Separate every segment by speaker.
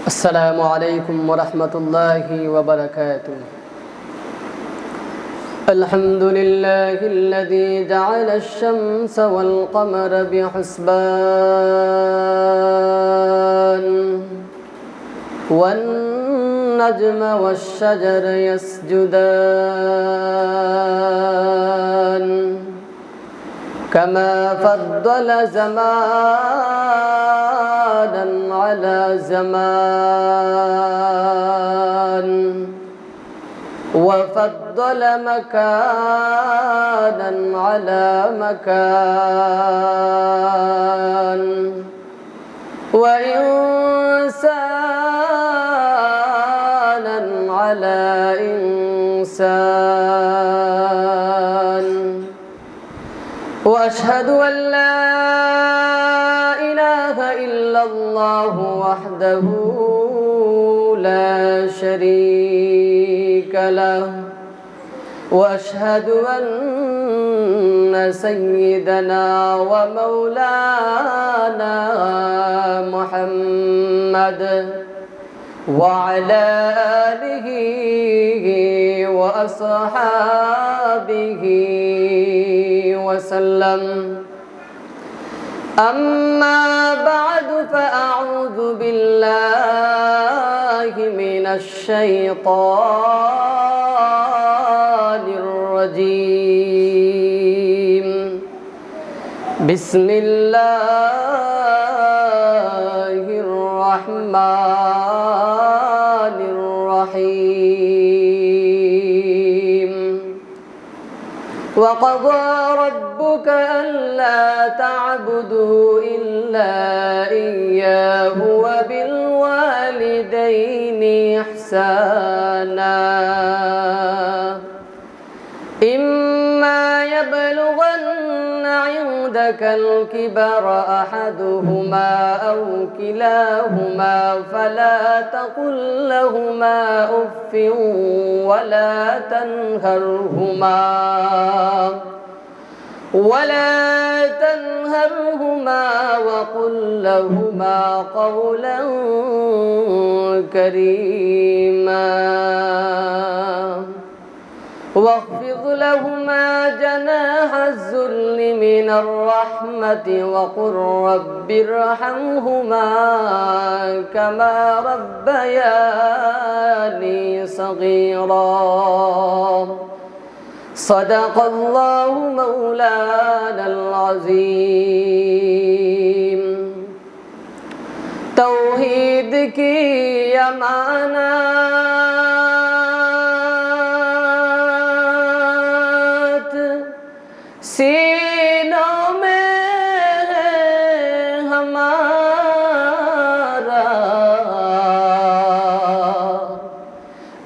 Speaker 1: السلام عليكم ورحمة الله وبركاته. الحمد لله الذي جعل الشمس والقمر بحسبان والنجم والشجر يسجدان كما فضل زمانا على زمان وفضل مكانا على مكان وإنسانا على إنسان وأشهد أن لا إله إلا الله وحده لا شريك له وأشهد أن سيدنا ومولانا محمد وعلى آله وأصحابه وسلم. أما بعد فأعوذ بالله من الشيطان الرجيم. بسم الله الرحمن الرحيم. وقضى ربك ألا تعبدوا إلا إياه وبالوالدين إحسانا إما يبلغن عندك الكبر أحدهما أو كلاهما فلا تقل لهما أف ولا تنهرهما وقل لهما قولا كريما واخفض لهما جناح الذل من الرحمة وقل رب ارحمهما كما ربياني صغيرا. صدق الله مولانا العظيم. तौहीद की अमानत सीनों में है हमारा,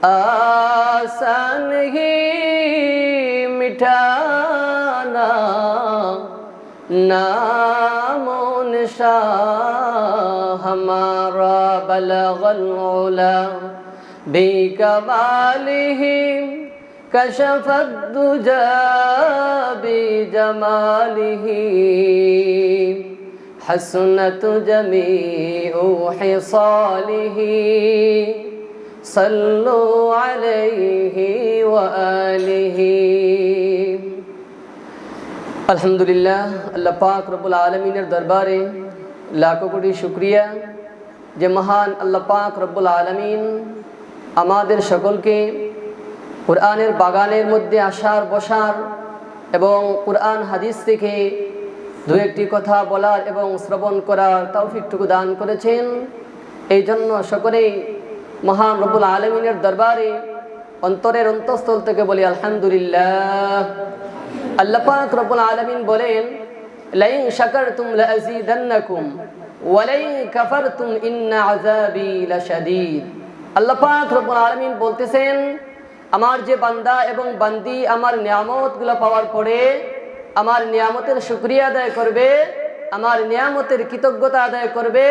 Speaker 1: आसान ही मिटाना नामो निशान हमारा। बलगल उला बिकमालिही कशफत दुजा बिजमालिही हसनत जमीउ हिसालिही सल्लु अलैहि व आलिही। अल्हम्दुलिल्लाह, अल्लाह पाक रब्बुल आलमीनेर दरबारे लाखो कोटी शुक्रिया যে মহান আল্লাহ পাক রব্বুল আলামিন আমাদের সকলকে কুরআনের বাগানের মধ্যে আসার বসার এবং কুরআন হাদিস থেকে দু একটি কথা বলার এবং শ্রবণ করার তৌফিকটুকু দান করেছেন। এই জন্য সকলেই মহান রব্বুল আলামিনের দরবারে অন্তরের অন্তঃস্থল থেকে বলি আলহামদুলিল্লাহ। আল্লাহ পাক রব্বুল আলামিন বলেন, লাইন শাকারতুম লাযীদান্নাকুম ওয়ালাইন কাফারতুম ইন্না আযাবি লাশাদীদ। আল্লাহ পাক রব্বুল আলামিন বলতেছেন, আমার যে বান্দা এবং বান্দি আমার নিয়ামতগুলো পাওয়ার পরে আমার নিয়ামতের শুকরিয়া আদায় করবে, আমার নিয়ামতের কৃতজ্ঞতা আদায় করবে,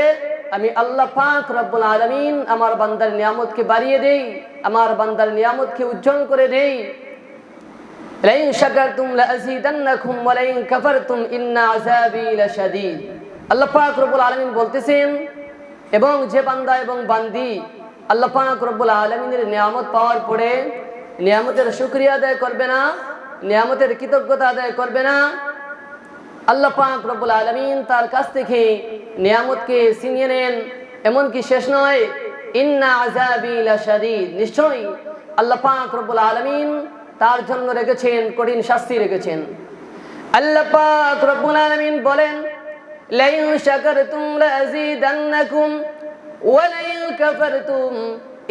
Speaker 1: আমি আল্লাহ পাক রব্বুল আলামিন আমার বান্দার নিয়ামতকে বাড়িয়ে দেই, আমার বান্দার নিয়ামতকে উজ্জ্বল করে দেই। লাইন শাকারতুম লাযীদান্নাকুম ওয়া লাইন কাফারতুম ইন্না আযাবি লাশাদীদ। আল্লাহ পাক রব্বুল আলামিন বলতেছেন, এবং যে বান্দা এবং বান্দি আল্লাহ পাক রব্বুল আলামিনের নিয়ামত পাওয়ার পরে নিয়ামতের শুকরিয়া আদায় করবে না, নিয়ামতের কৃতজ্ঞতা আদায় করবে না, আল্লাহ পাক রব্বুল আলামিন তার কাছ থেকে নিয়ামতকে ছিনিয়ে নেন। এমনকি শেষ নয়, ইন্না আযাবি লাশাদীদ, নিশ্চয়ই আল্লাহ পাক রব্বুল আলামিন তার জন্য রেখেছেন কঠিন শাস্তি রেখেছেন। আল্লাহ পাক রব্বুল আলামিন বলেন, লাইন শাকারতুম লাযীদান্নাকুম ওয়া লাইন কাফারতুম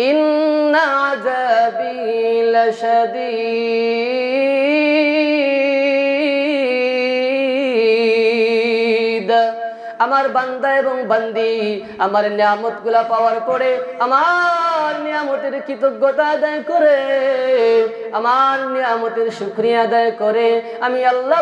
Speaker 1: ইন্না আযাবি লাশাদীদ। আমার বান্দা এবং বান্দি আমার নিয়ামতগুলা পাওয়ার পরে আমার নিয়ামতের কৃতজ্ঞতা আদায় করে, আমার নিয়ামতের শুকরিয়া আদায় করে, আমি আল্লাহ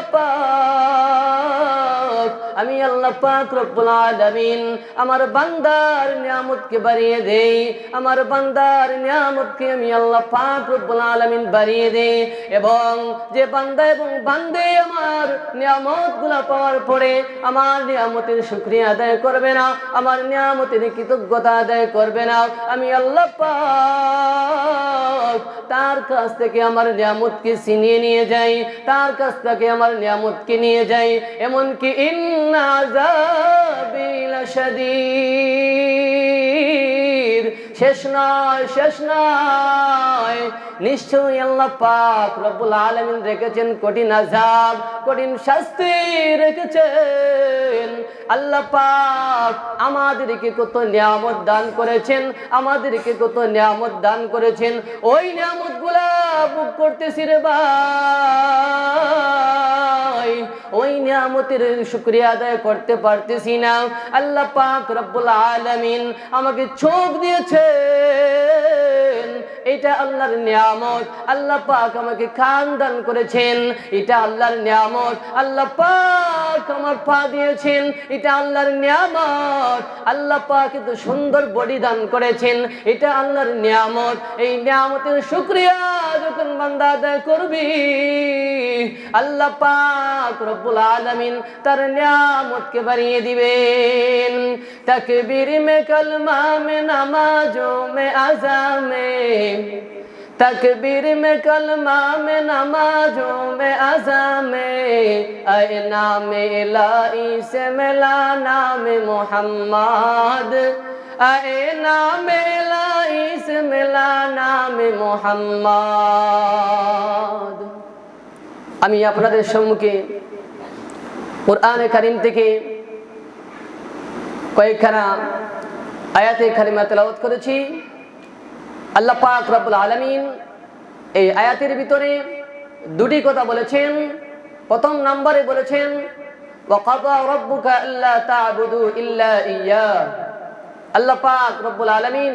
Speaker 1: পাক রব্বুল আলামিন আমার বান্দার নিয়ামতকে বাড়িয়ে দেই, আমার বান্দার নিয়ামতকে আমি আল্লাহ পাক রব্বুল আলামিন বাড়িয়ে দেই। এবং যে বান্দা এবং বান্দি আমার নিয়ামতগুলা পাওয়ার পরে আমার নিয়ামতের শুকরিয়া আদায় করবে না, আমার নিয়ামতের কৃতজ্ঞতা আদায় করবে না, আমি আল্লাহ পাক তার কাছ থেকে আমার নিয়ামতকে ছিনিয়ে নিয়ে যাই, তার কাছ থেকে আমার নিয়ামতকে নিয়ে যাই। এমনকি ইন্না আযাবি লাশাদীদ, শেষ নয়, নিশ্চয়ই আল্লাহ পাক রব্বুল আলামিন রেখেছেন কঠিন আযাব, কঠিন শাস্তি রেখেছেন। আল্লাহ পাক আমাদেরকে কত নিয়ামত দান করেছেন, আমাদেরকে কত নিয়ামত দান করেছেন, ওই নিয়ামতগুলা ভোগ করতেছি রে ভাই, ওই নিয়ামতের শুকরিয়া আদায় করতে পারতেছি না। আল্লাহ পাক রব্বুল আলামিন আমাকে চোখ দিয়েছেন, এটা আল্লাহর নিয়ামত। আল্লাহ পাক আমাকে কান দান করেছেন, এটা আল্লাহর নিয়ামত। আল্লাহ পাক আমার পা দিয়েছেন, এটা আল্লাহর নিয়ামত। আল্লাহ পাক এত সুন্দর বডি দান করেছেন, এটা আল্লাহর নিয়ামত। এই নিয়ামতের শুকরিয়া যখন বান্দা আদায় করবি, আল্লাহ পাক রব্বুল আলামিন তার নিয়ামতকে বাড়িয়ে দিবেন। তাকবীর মে কলমা মে নামাজোं में আযা में, तकबीर में कलमा में नमाजों में अज़ा में, आए नाम इलाही से मिला नाम मोहम्मद, आए नाम इलाही से मिला नाम मोहम्मद। আমি আপনাদের সম্মুখে কুরআনে কারীম থেকে কয়েকখানা আয়াতে কারিমা তেলাওয়াত করেছি। আল্লাহ পাক রব্বুল আলামিন এই আয়াতের ভিতরে দুটি কথা বলেছেন। প্রথম নম্বরে বলেছেন, ওয়াকাদা রাব্বুকা আল্লা তা'বুদু ইল্লা ইয়্যা। আল্লাহ পাক রব্বুল আলামিন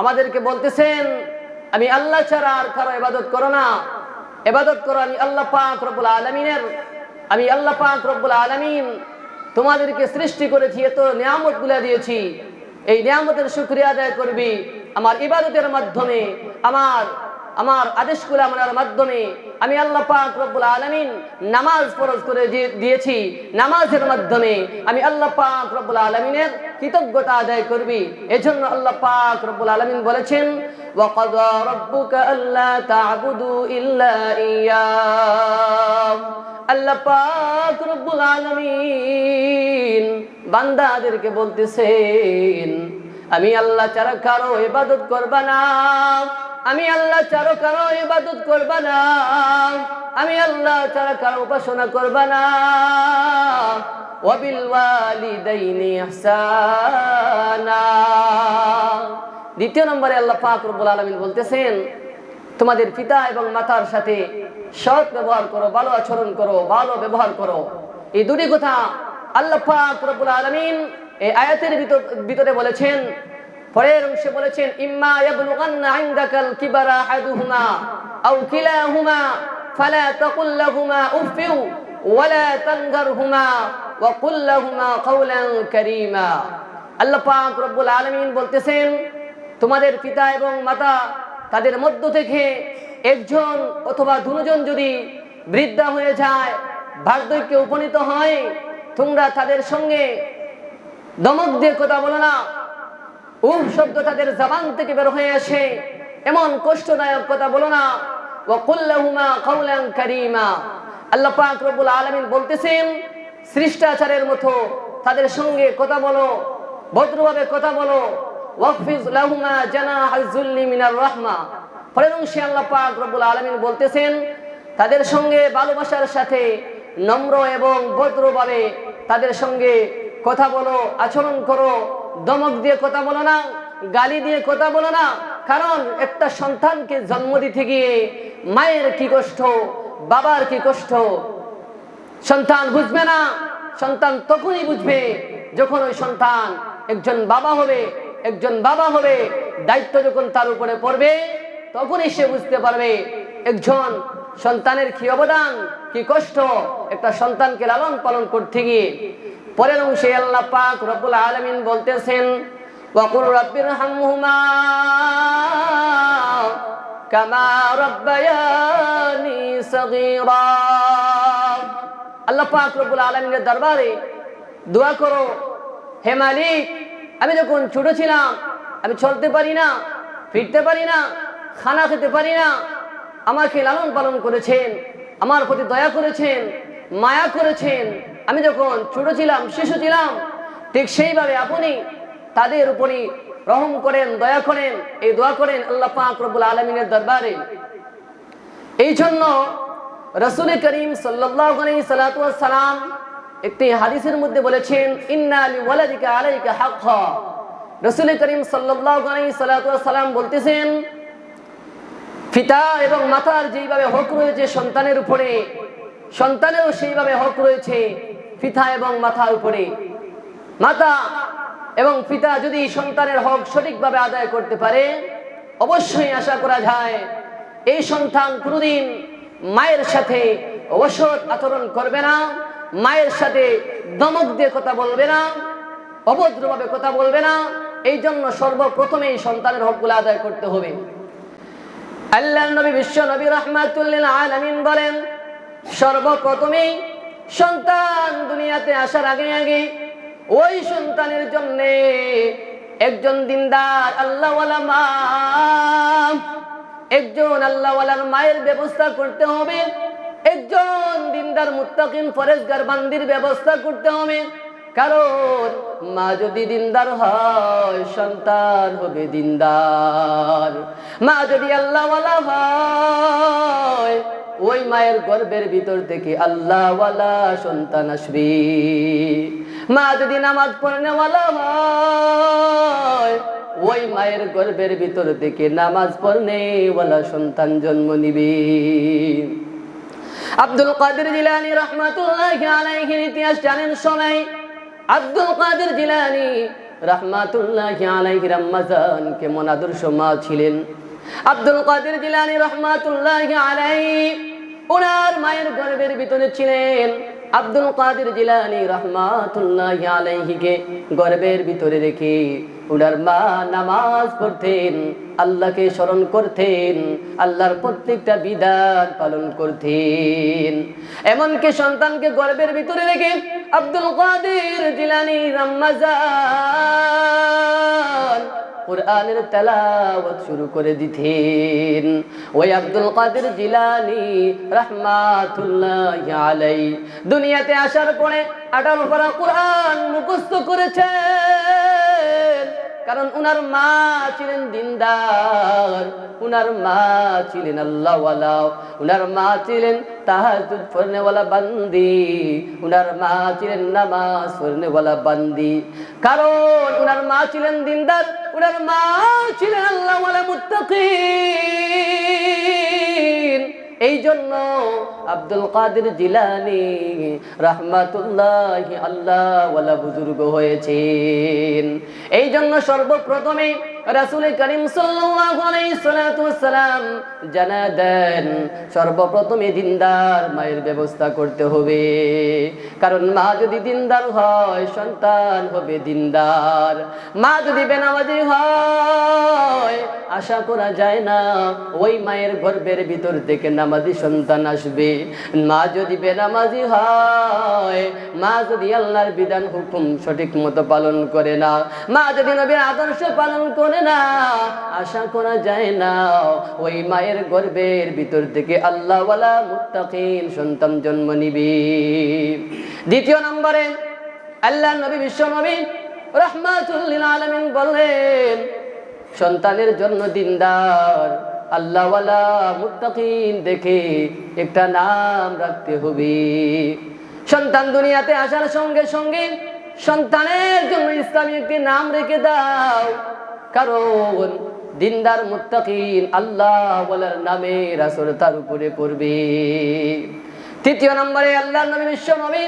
Speaker 1: আমাদেরকে বলতেছেন, আমি আল্লাহ ছাড়া আর কারো ইবাদত করো না, ইবাদত করো আমি আল্লাহ পাক রব্বুল আলামিনের। আমি আল্লাহ পাক রব্বুল আলামিন তোমাদেরকে সৃষ্টি করেছি, এত নিয়ামতগুলো দিয়েছি, এই নিয়ামতের শুকরিয়া আদায় করবি আমার ইবাদতের মাধ্যমে, আমার আদেশগুলো মানার মাধ্যমে। আমি আল্লাহ পাক রব্বুল আলামিন নামাজ ফরজ করে দিয়েছি, নামাজের মাধ্যমে আমি আল্লাহ পাক রব্বুল আলামিনের কৃতজ্ঞতা আদায় করবি। এজন্য আল্লাহ পাক রব্বুল আলামিন বলেছেন, ওয়াকাদা রাব্বুকা আল্লা তা'বুদু ইল্লা ইয়্যা। আল্লাহ পাক রব্বুল আলামিন বান্দাদেরকে বলতেছেন, আমি আল্লাহ ছাড়া কারো ইবাদত করবা না, আমি আল্লাহ ছাড়া কারো ইবাদত করবা না, আমি আল্লাহ ছাড়া কারো উপাসনা করবা না। ওয়াবিল ওয়ালিদাইনি ইহসানা। দ্বিতীয় নম্বরে আল্লাহ পাক রব্বুল আলামিন বলতেছেন, তোমাদের পিতা এবং মাতার সাথে সৎ ব্যবহার করো, ভালো আচরণ করো, ভালো ব্যবহার করো। এই দুটি কথা আল্লাহ পাক রব্বুল আলামিন এই আয়াতের ভিতরে বলেছেন। পরের অংশে বলেছেন, ইম্মা ইয়াবলুগান্না ইনদাকাল কিবারা আহাদুহুমা আও কিলাহুমা ফালা তাকুল লাহুমা উফফিউ ওয়ালা তানহারহুমা ওয়া কুল লাহুমা কাওলান কারীমা। আল্লাহ পাক রব্বুল আলামিন বলতেছেন, তোমাদের পিতা এবং মাতা তাদের মধ্য থেকে একজন অথবা দুজন যদি বৃদ্ধা হয়ে যায়, বার্ধক্যে উপনীত হয়, তোমরা তাদের সঙ্গে ধমক দিয়ে কথা বলো না, উফ শব্দ তাদের জবান থেকে বের হয়ে আসে, এমন কষ্টদায়ক কথা বলো না। ওয়া কুল লাহুমা কাওলান কারীমা। আল্লাহ পাক রব্বুল আলামিন বলতেছেন, শিষ্টাচারের মতো তাদের সঙ্গে কথা বলো, ভদ্রভাবে কথা বলো। ওয়াকফিজ লাহুমা জানাহাল যুল্লি মিনার রাহমা। পরের অংশে আল্লাহ পাক রব্বুল আলামিন বলতেছেন, তাদের সঙ্গে ভালোবাসার সাথে নম্র এবং ভদ্রভাবে তাদের সঙ্গে কথা বলো, আচরণ করো। ধমক দিয়ে কথা বলো না, গালি দিয়ে কথা বলো না। কারণ একটা সন্তানকে জন্ম দিতে গিয়ে মায়ের কি কষ্ট, বাবার কি কষ্ট সন্তান বুঝবে না। সন্তান তখনই বুঝবে যখন ওই সন্তান একজন বাবা হবে, একজন বাবা হবে, দায়িত্ব যখন তার উপরে পড়বে তখনই সে বুঝতে পারবে একজন সন্তানের কি অবদান, কি কষ্ট একটা সন্তানকে লালন পালন করতে গিয়ে। পরের অংশে আল্লাহ পাক রব্বুল আলামিন বলতেছেন, ওয়াকুর রাব্বিরহামহুমা কামা রাব্বায়ানি সগীরা। আল্লাহ পাক রব্বুল আলামিনের দরবারে দোয়া করো, হে মালিক, আমি যখন ছোট ছিলাম, আমি চলতে পারি না, ফিরতে পারি না, খানা খেতে পারি না, আমাকে লালন পালন করেছেন, আমার প্রতি দয়া করেছেন, মায়া করেছেন। আমি যখন ছোট ছিলাম, শিশু ছিলাম, ঠিক সেইভাবে আপনি তাদের উপরই রহম করেন, দয়া করেন। এই দোয়া করেন আল্লাহ পাক রব্বুল আলামিনের দরবারে। এই জন্য রাসূল করিম সাল্লাল্লাহু আলাইহি সাল্লাতু ওয়াস সালাম একটি হাদিসের মধ্যে বলেছেন, ইন্না লিওয়ালাদিকা আলাইকা হাক্কা। রাসূল করিম সাল্লাল্লাহু আলাইহি সাল্লাতু ওয়াস সালাম বলতেছেন, পিতা এবং মাতার যেইভাবে হক রয়েছে সন্তানের উপরে, সন্তানেরও সেইভাবে হক রয়েছে পিতা এবং মাতার উপরে। মাতা এবং পিতা যদি সন্তানের হক সঠিকভাবে আদায় করতে পারে, অবশ্যই আশা করা যায় এই সন্তান কোনোদিন মায়ের সাথে অসৎ আচরণ করবে না, মায়ের সাথে ধমক দিয়ে কথা বলবে না, অভদ্রভাবে কথা বলবে না। এই জন্য সর্বপ্রথমে এই সন্তানের হকগুলো আদায় করতে হবে। আল্লাহর নবী বিশ্ব নবী রাহমাতুল লিল আলামিন বলেন, সর্বপ্রথমেই সন্তান দুনিয়াতে আসার আগে আগে ওই সন্তানের জন্য একজন দিনদার আল্লাহওয়ালা মা, একজন আল্লাহওয়ালার মায়ের ব্যবস্থা করতে হবে, একজন দিনদার মুত্তাকিন পরেজগার বান্দির ব্যবস্থা করতে হবে। কারণ মা যদি দিনদার হয়, সন্তান হবে দিনদার। মা যদি আল্লাহওয়ালা হয়, ওই মায়ের গর্ভের ভিতর থেকে আল্লাহওয়ালা সন্তান আসবে। মা যদি নামাজ পড়নেওয়ালা হয়, ওই মায়ের গর্ভের ভিতর থেকে নামাজ পড়নেওয়ালা সন্তান জন্ম নিবে। আব্দুল কাদের জিলানী রাহমাতুল্লাহি আলাইহির ইতিহাস জানেন সবাই। আব্দুল কাদের জিলানী রাহমাতুল্লাহি আলাইহির আম্মা জান কেমন আদর্শ মা ছিলেন। আব্দুল কাদের জিলানী রাহমাতুল্লাহি আলাইহি ওনার মায়ের গর্ভের ভিতরে ছিলেন। আব্দুল কাদের জিলানী রাহমাতুল্লাহি আলাইহিকে গর্ভের ভিতরে রেখে ওনার মা নামাজ পড়তেন, আল্লাহকে স্মরণ করতেন, আল্লাহর প্রত্যেকটা বিধান পালন করতেন। এমনকি সন্তানকে গর্ভের ভিতরে রেখে আব্দুল কাদের জিলানী আম্মা জান কুরআনের তেলাওয়াত শুরু করে দিতেন। ওই আব্দুল কাদের জিলানী রাহমাতুল্লাহি আলাইহি দুনিয়াতে আসার পরে 18 পারা কুরআন মুখস্থ করেছেন। কারণ উনার মা ছিলেন দিনদার, উনার মা ছিলেন আল্লাহওয়ালা, উনার মা ছিলেন তাহাজ্জুদ পড়নেওয়ালা বান্দি, উনার মা ছিলেন নামাজ পড়নেওয়ালা বান্দি। কারণ উনার মা ছিলেন দিনদার, উনার মা ছিলেন আল্লাহওয়ালা মুত্তাকিন। এই জন্য আব্দুল কাদের জিলানী রাহমাতুল্লাহি আল্লাহওয়ালা বুজুর্গ হয়েছেন। এই জন্য সর্বপ্রথমে রাসূল করিম সাল্লাল্লাহু আলাইহি ওয়াসাল্লাম জানা দেন সর্বপ্রথমে দিনদার মায়ের ব্যবস্থা করতে হবে, কারণ মা যদি দিনদার হয় সন্তান হবে দিনদার। মা যদি বেনামাজি হয় আশা করা যায় না ওই মায়ের গর্ভের ভিতর থেকে নামাজি সন্তান আসবে। মা যদি বেনামাজি হয়, মা যদি আল্লাহর বিধান হুকুম সঠিক মতো পালন করে না, মা যদি নবীর আদর্শ পালন করে না, আশা করা যায় না ওই মায়ের গর্ভের ভিতর থেকে আল্লাহওয়ালা মুত্তাকিন সন্তান জন্ম নিবে। দ্বিতীয় নম্বরে আল্লাহ নবী বিশ্ব নবী রাহমাতুল লিল আলামিন বললেন সন্তানের জন্য দিনদার আল্লাহওয়ালা মুত্তাকিন দেখে একটা নাম রাখতে হবে। সন্তান দুনিয়াতে আসার সঙ্গে সঙ্গে সন্তানের জন্য ইসলামী একটি নাম রেখে দাও, কারণ দিনদার মুত্তাকিন আল্লাহওয়ালার নামের আসর তার উপরে পড়বে। তৃতীয় নম্বরে আল্লাহ নবী বিশ্ব নবী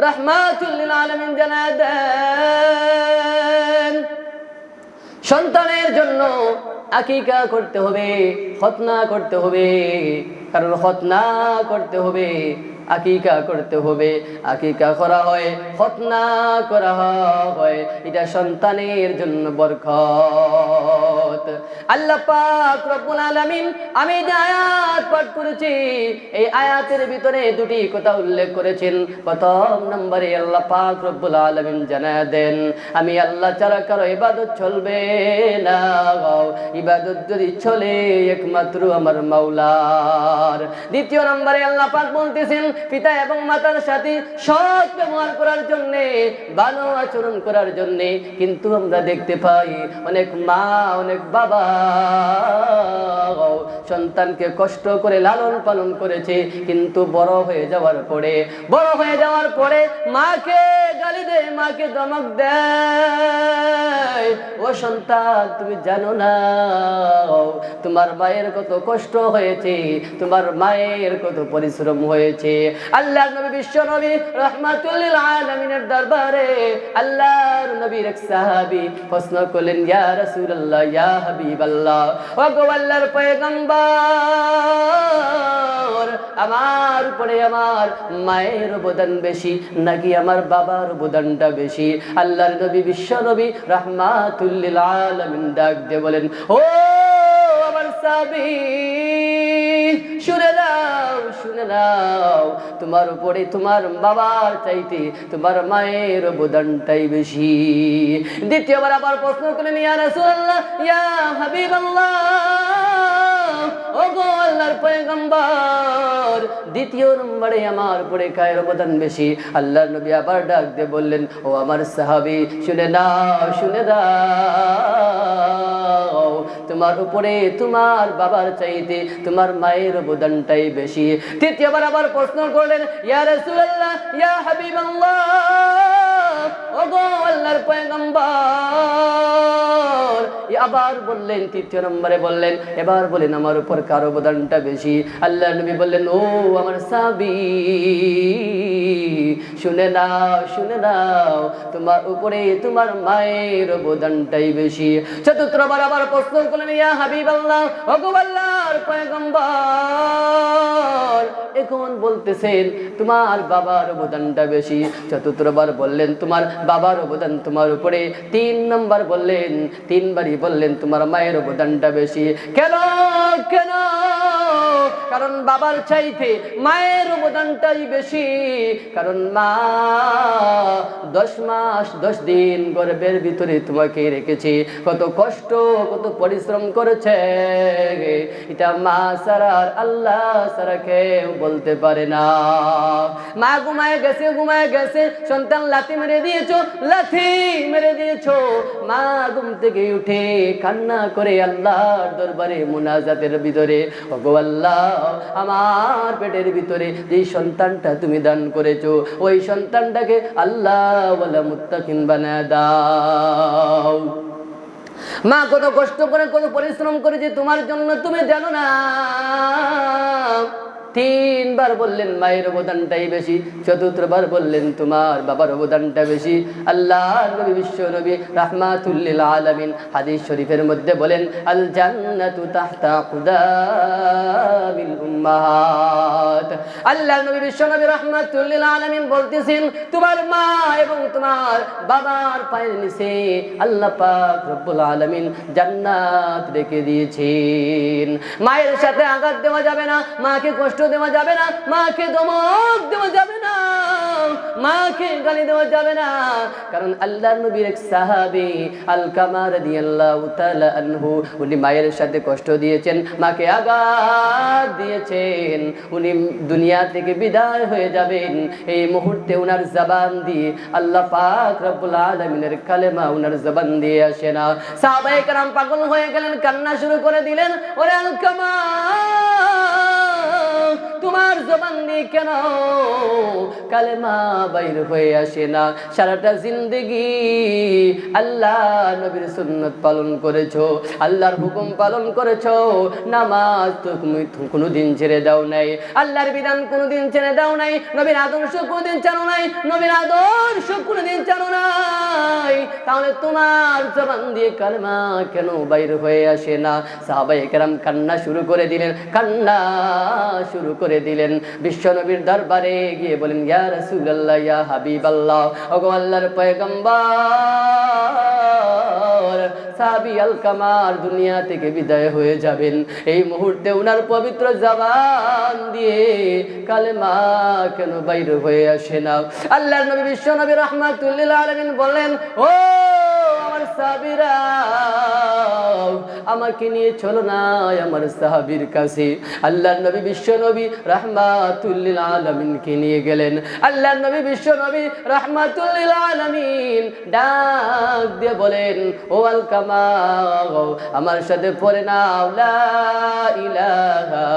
Speaker 1: রাহমাতুল লিল আলামিন জানায় দেন সন্তানের জন্য আকিকা করতে হবে, খতনা করতে হবে, কারণ খতনা করতে হবে, আকিকা করতে হবে। আকিকা করা হয়, খতনা করা হয়, এটা সন্তানের জন্য বরকত। আল্লাহ পাক রব্বুল আলামিন আমি যে আয়াত পাঠ করেছি এই আয়াতের ভিতরে দুটি কথা উল্লেখ করেছেন। প্রথম নম্বরে আল্লাহ পাক রব্বুল আলামিন জানায় দেন আমি আল্লাহ ছাড়া কারো ইবাদত চলবে না, ইবাদত যদি চলে একমাত্র আমার মাওলার। দ্বিতীয় নম্বরে আল্লাহ পাক বলতেছেন পিতা এবং মাতার সাথে সৎ ব্যবহার করার জন্য, ভালো আচরণ করার জন্য। কিন্তু আমরা দেখতে পাই অনেক মা অনেক বাবা সন্তানকে কষ্ট করে লালন পালন করেছে, কিন্তু বড় হয়ে যাওয়ার পরে মাকে গালি দেয়, মাকে ধমক দেয়। ও সন্তান তুমি জানো না তোমার মায়ের কত কষ্ট হয়েছে, তোমার মায়ের কত পরিশ্রম হয়েছে। আল্লাহর নবী বিশ্ব নবী রাহমাতুল লিল আলামিনের দরবারে আল্লাহর নবীর এক সাহাবী প্রশ্ন করলেন ইয়া রাসূলুল্লাহ ইয়া হাবিবাল্লাহ, ওগো আল্লাহর পয়গম্বর আমার উপরে আমার মায়ের অবদান বেশি নাকি আমার বাবার অবদানটা বেশি? আল্লাহর নবী বিশ্ব নবী রাহমাতুল লিল আলামিন ডাক দিয়ে বলেন ও আমার সাহাবী শুনে নাও তোমার উপরে তোমার বাবার চাইতে তোমার মায়ের অবদানটাই বেশি। দ্বিতীয়বার আবার প্রশ্ন করলেন ইয়া রাসূলুল্লাহ ইয়া হাবিবাল্লাহ, ওগো আল্লাহর পয়গম্বর দ্বিতীয় নম্বরে আমার উপরে কায়ের অবদান বেশি? আল্লাহর নবী আবার ডাক দিয়ে বললেন ও আমার সাহাবী শুনে নাও তোমার উপরে তোমার বাবার চাইতে তোমার মায়ের অবদানটাই বেশি। তৃতীয়বার আবার প্রশ্ন করলেন ইয়া রাসূলুল্লাহ ইয়া হাবিবাল্লাহ, ওগো আল্লাহর পয়গম্বর আবার বললেন, তৃতীয় নম্বরে বললেন এবার বলেন আমার উপর কার অবদানটা বেশি? আল্লাহর নবী বললেন ও আমার সাহাবী শুনে নাও তোমার উপরে তোমার মায়ের অবদানটাই বেশি। চতুর্থবার আবার প্রশ্ন করলেন ইয়া হাবিবাল্লাহ, ওগো আল্লাহর পয়গম্বর এখন বলতেছেন তোমার বাবার অবদানটা বেশি। চতুর্থবার বললেন তোমার বাবার অবদান তোমার উপরে। তিনবারই বললেন তোমার মায়ের অবদানটা বেশি। কেন? কারণ বাবার চাইতে মায়ের অবদানটাই বেশি। কারণ মা 10 মাস 10 দিন গর্ভের ভিতরে তোমাকে রেখেছে, কত কষ্ট কত পরিশ্রম করেছে, এটা মা ছাড়া আর আল্লাহ ছাড়া কেউ বলতে পারে না। মা ঘুমায় গেছে সন্তান লাথি মেরে দিয়েছো। মা ঘুম থেকে উঠে কান্না করে আল্লাহর দরবারে মুনাজাতের ভিতরে ওগো আল্লাহ আমার পেটের ভিতরে যে সন্তানটা তুমি দান করেছো ওই সন্তানটাকে আল্লাহ ওয়ালা মুত্তাকিন বানায় দাও। মা কত কষ্ট করে কত পরিশ্রম করেছে তোমার জন্য তুমি জানো না। তিনবার বললেন মায়ের অবদানটাই বেশি, চতুর্থবার বললেন তোমার বাবার অবদানটা বেশি। আল্লাহর নবী বিশ্ব নবী রাহমাতুল লিল আলামিন হাদিস শরীফের মধ্যে বলেন আল জান্নাতু তাহতা কুদামিল উম্মাহাত। আল্লাহর নবী বিশ্ব নবী রাহমাতুল লিল আলামিন বলতেছেন তোমার মা এবং তোমার বাবার পায়ের নিচে আল্লাহ পাক রব্বুল আলামিন জান্নাত রেখে দিয়েছেন। মায়ের সাথে আঘাত দেওয়া যাবে না, মাকে কষ্ট দেওয়া যাবে না, মাকে ধমক দেওয়া যাবে না, মাকে গালি দেওয়া যাবে না। কারণ আল্লাহর নবীর এক সাহাবী আলকামা রাদিয়াল্লাহু তাআলা আনহু উনি মায়ের সাথে কষ্ট দিয়েছেন, মাকে আঘাত দিয়েছেন, উনি দুনিয়া থেকে বিদায় হয়ে যাবেন। এই মুহূর্তে উনার জবান দিয়ে আল্লাহ পাক রব্বুল আলামিনের কালেমা উনার জবান দিয়ে আসে না। সাহাবায়ে কেরাম পাগল হয়ে গেলেন, কান্না শুরু করে দিলেন, ওরে আলকামা তোমার জবান দিয়ে কেন কালেমা বাইর হয়ে আসে না? সারাটা জিন্দেগি আল্লাহ নবীর সুন্নত পালন করেছো, আল্লাহর হুকুম পালন করেছো, নামাজ তো তুমি কোনোদিন ছেড়ে দাও নাই, আল্লাহর বিধান কোনোদিন ছেড়ে দাও নাই, নবীর আদর্শ কোনোদিন ছাড়ো নাই, নবীর আদর্শ কোনোদিন ছাড়ো নাই, তাহলে তোমার জবান দিয়ে কালেমা কেন বাইর হয়ে আসে না? সাহাবায়ে কেরাম কান্না শুরু করে দিলেন, কান্না শুরু করে দিলেন। বিশ্ব নবীর দরবারে গিয়ে বলেন ইয়া রাসূলুল্লাহ, ইয়া হাবিবাল্লাহ, ওগো আল্লাহর পয়গম্বর, সাহাবী আলকামার দুনিয়া থেকে বিদায় হয়ে যাবেন। এই মুহূর্তে উনার পবিত্র জবান দিয়ে কালেমা কেন বাইর হয়ে আসে না? আল্লাহর নবী বিশ্ব নবী রাহমাতুল লিল আলামিন বলেন, ও আমার সাহাবীরা, আমাকে নিয়ে চলো না আমার সাহাবীর কাছে। আল্লাহর নবী বিশ্ব নবী রাহমাতুল লিল আলামিনকে নিয়ে গেলেন। আল্লাহর নবী বিশ্ব নবী রাহমাতুল লিল আলামিন ডাক দিয়ে বলেন, ও আলকামা, আমার সাথে পড়ে নাও লা ইলাহা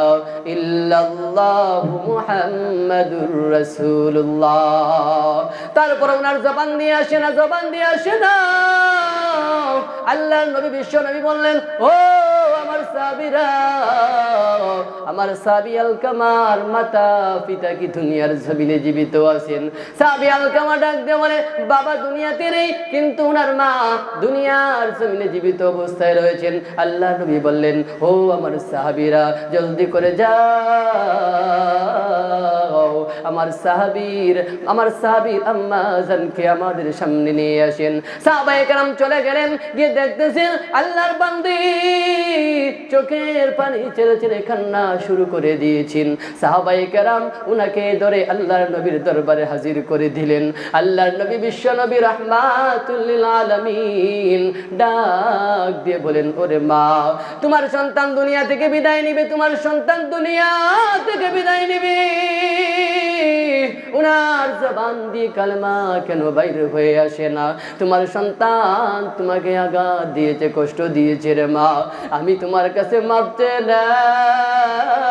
Speaker 1: ইল্লাল্লাহু মুহাম্মাদুর রাসূলুল্লাহ। তারপর ওনার জবান দিয়ে আসে না, জবান দিয়ে আসে না। আল্লাহর নবী বিশ্ব নবী বললেন, ও আমার সাহাবীরা, আমার সাহাবী আলকামার মাতা পিতা কি দুনিয়ার জমিনে জীবিত আছেন? সাহাবী আলকামা ডাক দিয়ে বলে, বাবা দুনিয়াতে নেই, কিন্তু ওনার মা দুনিয়ার জমিনে জীবিত অবস্থায় রয়েছেন। আল্লাহর নবী বললেন, ও আমার সাহাবীরা, জলদি করে যাও, আমার সাহাবীর আম্মা জানকে আমাদের সামনে নিয়ে আসেন। সাহাবায়ে কেরাম চলে গেলেন, গিয়ে দেখতেছেন আল্লাহর বান্দি চোখের পানি ছেড়ে ছেড়ে কান্না শুরু করে দিয়েছেন। সাহাবায়ে কেরাম উনাকে ধরে আল্লাহর নবীর দরবারে হাজির করে দিলেন। আল্লাহর নবী বিশ্ব নবী রাহমাতুল লিল আলামিন ডাক দিয়ে বলেন, ওরে মা, তোমার সন্তান দুনিয়া থেকে বিদায় নিবে, তোমার সন্তান দুনিয়া থেকে বিদায় নিবে, উনার জবান দিয়ে কালেমা কেন বাইর হয়ে আসে না? তোমার সন্তান তোমাকে আঘাত দিয়েছে, কষ্ট দিয়েছে রে মা, আমি তোমার কাছে মাপ চেয়ে নাই,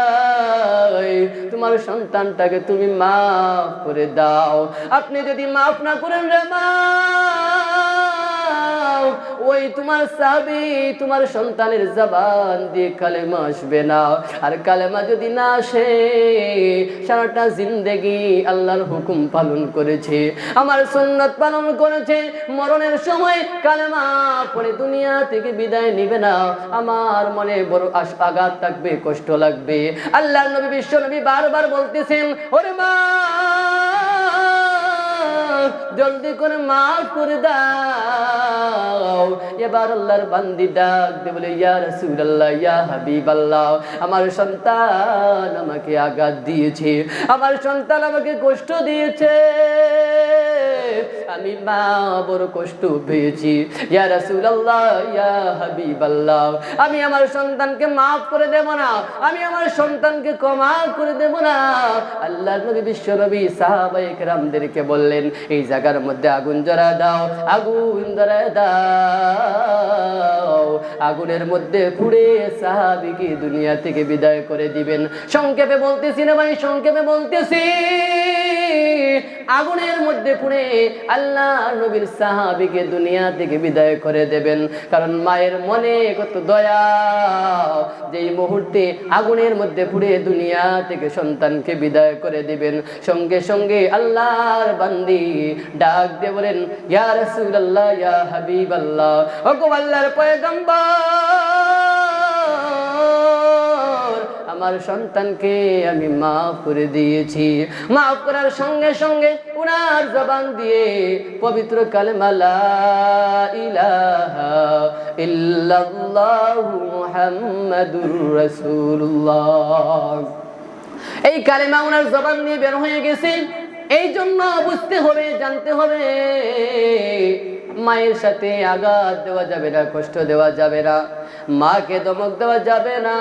Speaker 1: তোমার সন্তানটাকে তুমি মাফ করে দাও। আপনি যদি মাফ না করেন রে মা, ওই তোমার সাহাবী তোমার সন্তানের জবান দিয়ে কালেমা আসবে না। আর কালেমা যদি না আসে, সারাটা জিন্দেগি আল্লাহর হুকুম পালন করেছে, আমার সুন্নাত পালন করেছে, মরণের সময় কালেমা পড়ে দুনিয়া থেকে বিদায় নিবে না, আমার মনে বড় আঘাত থাকবে, কষ্ট লাগবে। আল্লাহর নবী বিশ্ব নবী বারবার বলতেছেন, ওরে মা, জলদি করে মাফ করে দাও। এবার আল্লাহর বান্দি ডাক দিয়ে বলে, ইয়া রাসূলুল্লাহ, ইয়া হাবিবাল্লাহ, আমার সন্তান আমাকে আঘাত দিয়েছে, আমার সন্তান আমাকে কষ্ট দিয়েছে, আমি মা বড় কষ্ট পেয়েছি। ইয়া রাসূলুল্লাহ, ইয়া হাবিবাল্লাহ, আমি আমার সন্তানকে মাফ করে দেব না, আমি আমার সন্তানকে ক্ষমা করে দেব না। আল্লাহর নবী বিশ্ব নবী সাহাবায়ে কেরামদেরকে বললেন, এই জায়গার মধ্যে আগুন জ্বালা দাও, আগুন জ্বালা দাও, আগুনের মধ্যে পুড়ে সাহাবীকে দুনিয়া থেকে বিদায় করে দিবেন। সংক্ষেপে বলতেছি না ভাই, সংক্ষেপে বলতেছি, আগুনের মধ্যে পুড়ে আল্লাহ নবীর সাহাবীকে দুনিয়া থেকে বিদায় করে দেবেন। কারণ মায়ের মনে কত দয়া, যেই মুহূর্তে আগুনের মধ্যে পুড়ে দুনিয়া থেকে সন্তানকে বিদায় করে দিবেন, সঙ্গে সঙ্গে আল্লাহর বান্দি ডাক দিয়ে বলেন, ইয়া রাসূলুল্লাহ, ইয়া হাবিবাল্লাহ, ওগো আল্লাহর পয়গম্বর, আমার সন্তানকে আমি মাফ করে দিয়েছি। মাফ করার সঙ্গে সঙ্গে উনার জবান দিয়ে পবিত্র কালেমা লা ইলাহা ইল্লাল্লাহু মুহাম্মাদুর রাসূলুল্লাহ, এই কালেমা উনার জবান দিয়ে বের হয়ে গেছে। এই জন্য বুঝতে হবে, জানতে হবে, মায়ের সাথে আঘাত দেওয়া যাবে না, কষ্ট দেওয়া যাবে না, মাকে ধমক দেওয়া যাবে না।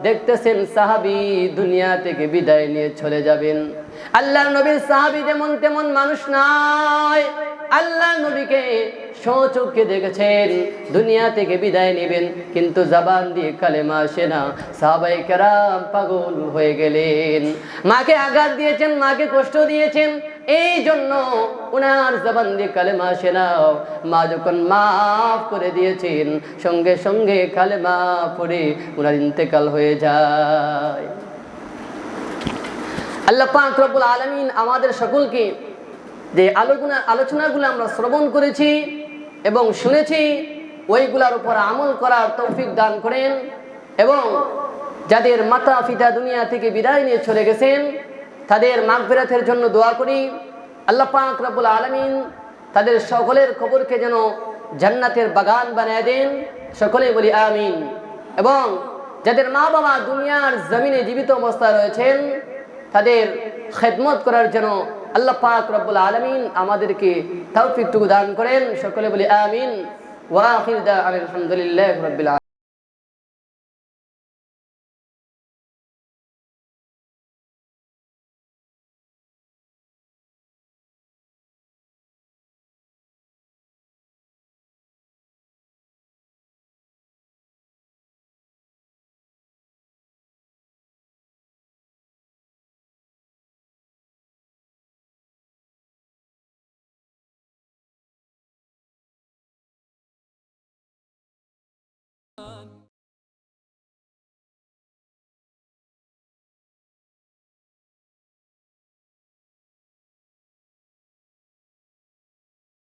Speaker 1: দেখতেছেন সাহাবী দুনিয়া থেকে বিদায় নিয়ে চলে যাবেন। আল্লাহর নবীর সাহাবী যেমন তেমন মানুষ নয়। আল্লাহ নবীকে স্বচক্ষে দেখেছেন দুনিয়া থেকে বিদায় নেবেন, কিন্তু জবান দিয়ে কালেমা আসে না। সাহাবায়ে কেরাম পাগল হয়ে গেলেন। মাকে আঘাত দিয়েছেন, মাকে কষ্ট দিয়েছেন, এই জন্য উনার জবান দিয়ে কালেমা আসে না। মা যখন মাফ করে দিয়েছেন, সঙ্গে সঙ্গে কালেমা পড়ে উনার ইন্তেকাল হয়ে যায়। আল্লাহ পাক রব্বুল আলামিন আমাদের সকলকে যে আলোচনাগুলো আমরা শ্রবণ করেছি এবং শুনেছি, ওইগুলোর উপর আমল করার তৌফিক দান করেন, এবং যাদের মাতা পিতা দুনিয়া থেকে বিদায় নিয়ে চলে গেছেন তাদের মাগফিরাতের জন্য দোয়া করি। আল্লাহ পাক রব্বুল আলামিন তাদের সকলের কবরকে যেন জান্নাতের বাগান বানিয়ে দেন, সকলে বলি আমিন। এবং যাদের মা বাবা দুনিয়ার জমিনে জীবিত অবস্থায় রয়েছেন তাদের খেদমত করার জন্য আল্লাহ পাক রব্বুল আলামিন আমাদেরকে তৌফিক দান করেন, সকলে বলি আমিন। ওয়া আখির দাওয়ানা আলহামদুলিল্লাহি রাব্বিল আলামিন।